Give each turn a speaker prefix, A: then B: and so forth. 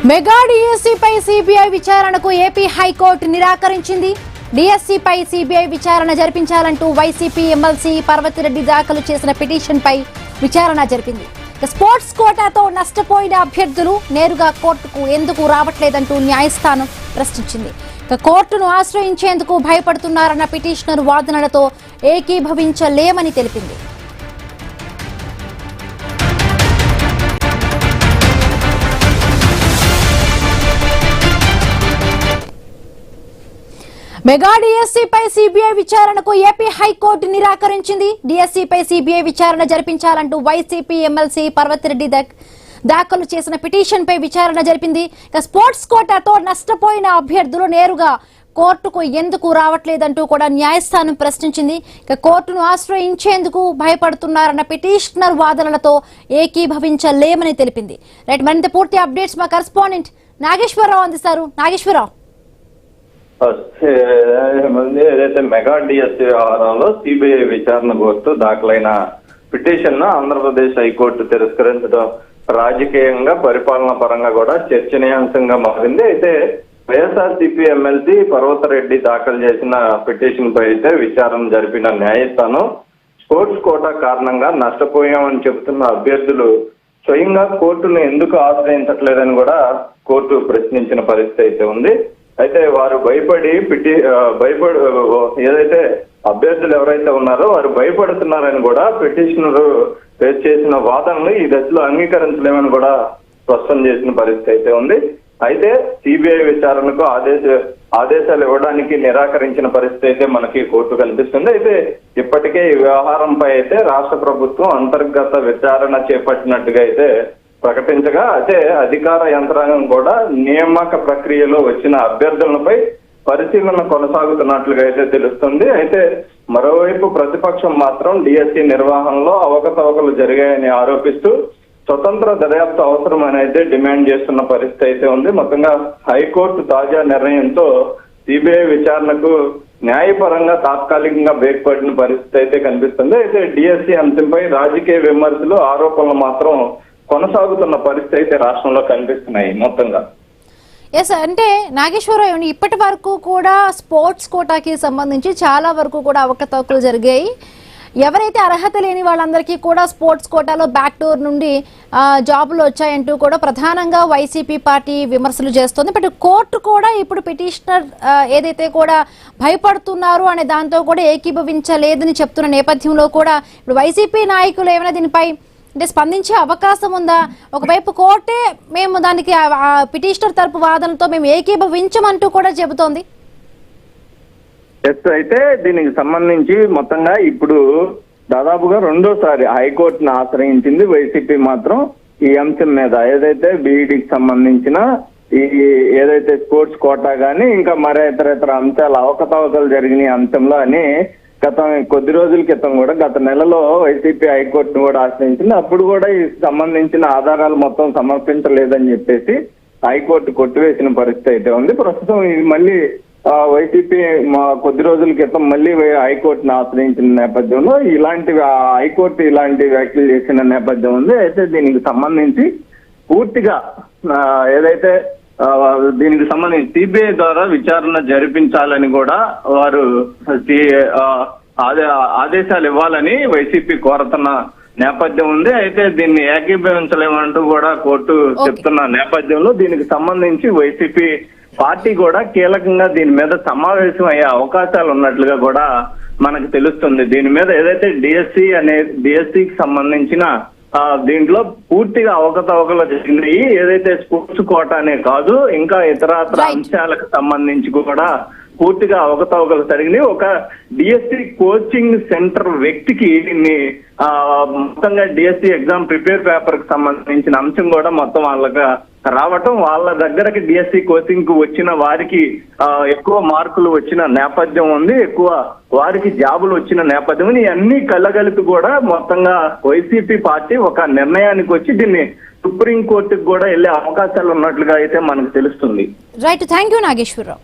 A: Mega డిఎస్సీపై CBI విచారణకు AP high court నిరాకరించింది. డిఎస్సీపై CBI విచారణ జరిపించాలంటూ వైసీపీ ఎమ్మెల్సీ పర్వతిరెడ్డి దాఖలు చేసిన పిటిషన్పై విచారణ జరిపింది. స్పోర్ట్స్ కోటాతో నష్టపోయిన అభ్యర్థులు నేరుగా కోర్టుకు ఎందుకు రావట్లేదంటూ న్యాయస్థానం ప్రశ్నించింది. కోర్టును ఆశ్రయించేందుకు భయపడుతున్నారన్న పిటిషనర్ వాదనలతో ఏకీభవించలేమని తెలిపింది. మెగా డిఎస్సీపై సిబిఐ విచారణకు ఏపీ హైకోర్టు నిరాకరించింది. డిఎస్సీపై సిబిఐ విచారణ జరిపించాలంటూ వైసీపీ ఎమ్మెల్సీ పర్వతిరెడ్డి దాఖలు చేసిన పిటిషన్పై విచారణ జరిపింది. స్పోర్ట్స్ కోటాతో నష్టపోయిన అభ్యర్థులు నేరుగా కోర్టుకు ఎందుకు రావట్లేదంటూ కూడా న్యాయస్థానం ప్రశ్నించింది. కోర్టును ఆశ్రయించేందుకు భయపడుతున్నారన్న పిటిషనర్ వాదనలతో ఏకీభవించలేమని తెలిపింది. రైట్, మరింత పూర్తి అప్డేట్స్ మా కరెస్పాండెంట్ నాగేశ్వరరావు అందిస్తారు. నాగేశ్వరరావు,
B: ఏదైతే మెగా డిఎస్సీ వ్యవహారంలో సిబిఐ విచారణ కోర్టు దాఖలైన పిటిషన్ ను ఆంధ్రప్రదేశ్ హైకోర్టు తిరస్కరించడం రాజకీయంగా పరిపాలన పరంగా కూడా చర్చనీయాంశంగా మారింది. అయితే వైఎస్ఆర్సీపీ ఎమ్మెల్సీ పర్వతరెడ్డి దాఖలు చేసిన పిటిషన్ పై అయితే విచారణ జరిపిన న్యాయస్థానం స్పోర్ట్స్ కోటా కారణంగా నష్టపోయామని చెబుతున్న అభ్యర్థులు స్వయంగా కోర్టును ఎందుకు ఆశ్రయించట్లేదని కూడా కోర్టు ప్రశ్నించిన పరిస్థితి అయితే ఉంది. అయితే వారు భయపడి ఏదైతే అభ్యర్థులు ఎవరైతే ఉన్నారో వారు భయపడుతున్నారని కూడా పిటిషనర్ చేసిన వాదనలు ఈ దశలో అంగీకరించలేమని కూడా స్పష్టం చేసిన పరిస్థితి అయితే ఉంది. అయితే సిబిఐ విచారణకు ఆదేశాలు ఇవ్వడానికి నిరాకరించిన పరిస్థితి అయితే మనకి కోర్టు కనిపిస్తుంది. అయితే ఇప్పటికే ఈ వ్యవహారంపై అయితే రాష్ట్ర ప్రభుత్వం అంతర్గత విచారణ చేపట్టినట్టుగా అయితే ప్రకటించగా, అయితే అధికార యంత్రాంగం కూడా నియామక ప్రక్రియలో వచ్చిన అభ్యర్థులపై పరిశీలన కొనసాగుతున్నట్లుగా అయితే తెలుస్తుంది. అయితే మరోవైపు ప్రతిపక్షం మాత్రం డిఎస్సీ నిర్వహణలో అవకతవకలు జరిగాయని ఆరోపిస్తూ స్వతంత్ర దర్యాప్తు అవసరమని అయితే డిమాండ్ చేస్తున్న పరిస్థితి అయితే ఉంది. మొత్తంగా హైకోర్టు తాజా నిర్ణయంతో సిబిఐ విచారణకు న్యాయపరంగా తాత్కాలికంగా బ్రేక్ పడిన పరిస్థితి అయితే కనిపిస్తుంది. అయితే డిఎస్సీ అంశంపై రాజకీయ విమర్శలు, ఆరోపణలు మాత్రం కొనసాగుతున్న పరిస్థితి అయితే రాష్ట్రంలో కనిపిస్తున్నాయి మొత్తంగా.
A: ఎస్, అంటే నాగేశ్వరరావు, ఇప్పటి వరకు కూడా స్పోర్ట్స్ కోటాకి సంబంధించి చాలా వరకు కూడా అవకతవకలు జరిగాయి. ఎవరైతే అర్హత లేని వాళ్ళందరికీ కూడా స్పోర్ట్స్ కోటాలో బ్యాక్ డోర్ నుండి జాబులు వచ్చాయంటూ కూడా ప్రధానంగా వైసీపీ పార్టీ విమర్శలు చేస్తోంది. బట్ కోర్టు కూడా ఇప్పుడు పిటిషనర్ ఏదైతే కూడా భయపడుతున్నారు అనే దాంతో కూడా ఏకీభవించలేదని చెప్తున్న నేపథ్యంలో కూడా ఇప్పుడు వైసీపీ నాయకులు ఏమైనా దీనిపై అంటే స్పందించే అవకాశం ఉందా? ఒకవైపు కోర్టే మేము దానికి పిటిషనర్ తరపు వాదనతో మేము ఏకీభవించమంటూ కూడా చెబుతోంది.
B: అయితే దీనికి సంబంధించి మొత్తంగా ఇప్పుడు దాదాపుగా రెండోసారి హైకోర్టును ఆశ్రయించింది వైసీపీ మాత్రం ఈ అంశం మీద. ఏదైతే బీఈడీకి సంబంధించిన ఈ ఏదైతే స్పోర్ట్స్ కోటా గానీ ఇంకా మరే ఇతర అంశాలు అవకతవకలు జరిగిన అంశంలో అని కొద్ది రోజుల క్రితం కూడా గత నెలలో వైసీపీ హైకోర్టును కూడా ఆశ్రయించింది. అప్పుడు కూడా ఈ సంబంధించిన ఆధారాలు మొత్తం సమర్పించలేదని చెప్పేసి హైకోర్టు కొట్టివేసిన పరిస్థితి అయితే ఉంది. ప్రస్తుతం ఇది మళ్ళీ వైసీపీ కొద్ది రోజుల క్రితం మళ్ళీ హైకోర్టును ఆశ్రయించిన నేపథ్యంలో హైకోర్టు ఇలాంటి వ్యాఖ్యలు చేసిన నేపథ్యం ఉంది. అయితే దీనికి సంబంధించి పూర్తిగా ఏదైతే దీనికి సంబంధించి సిబిఐ ద్వారా విచారణ జరిపించాలని కూడా వారు ఆదేశాలు ఇవ్వాలని వైసీపీ కోరుతున్న నేపథ్యం ఉంది. అయితే దీన్ని ఏకీభవించలేమంటూ కూడా కోర్టు చెప్తున్న నేపథ్యంలో దీనికి సంబంధించి వైసీపీ పార్టీ కూడా కీలకంగా దీని మీద సమావేశం అయ్యే అవకాశాలు ఉన్నట్లుగా కూడా మనకు తెలుస్తుంది. దీని మీద ఏదైతే డిఎస్సీకి సంబంధించిన దీంట్లో పూర్తిగా అవకతవకలు జరిగినాయి. ఏదైతే స్పోర్ట్స్ కోటానే కాదు ఇంకా ఇతర అంశాలకు సంబంధించి కూడా పూర్తిగా అవకతవకలు జరిగినాయి. ఒక డిఎస్సీ కోచింగ్ సెంటర్ వ్యక్తికి దీన్ని మొత్తంగా డిఎస్సీ ఎగ్జామ్ ప్రిపేర్ పేపర్ కి సంబంధించిన అంశం కూడా మొత్తం వాళ్ళకి రావటం, వాళ్ళ దగ్గరకి డిఎస్సీ కోచింగ్ కు వచ్చిన వారికి ఎక్కువ మార్కులు వచ్చిన నేపథ్యం ఉంది, ఎక్కువ వారికి జాబులు వచ్చిన నేపథ్యం ఉంది. ఇవన్నీ కళ్ళగలిపి కూడా మొత్తంగా వైసీపీ పార్టీ ఒక నిర్ణయానికి వచ్చి దీన్ని సుప్రీంకోర్టుకు కూడా వెళ్లే అవకాశాలు ఉన్నట్లుగా అయితే మనకు తెలుస్తుంది.
A: Right, thank you Nageswararao.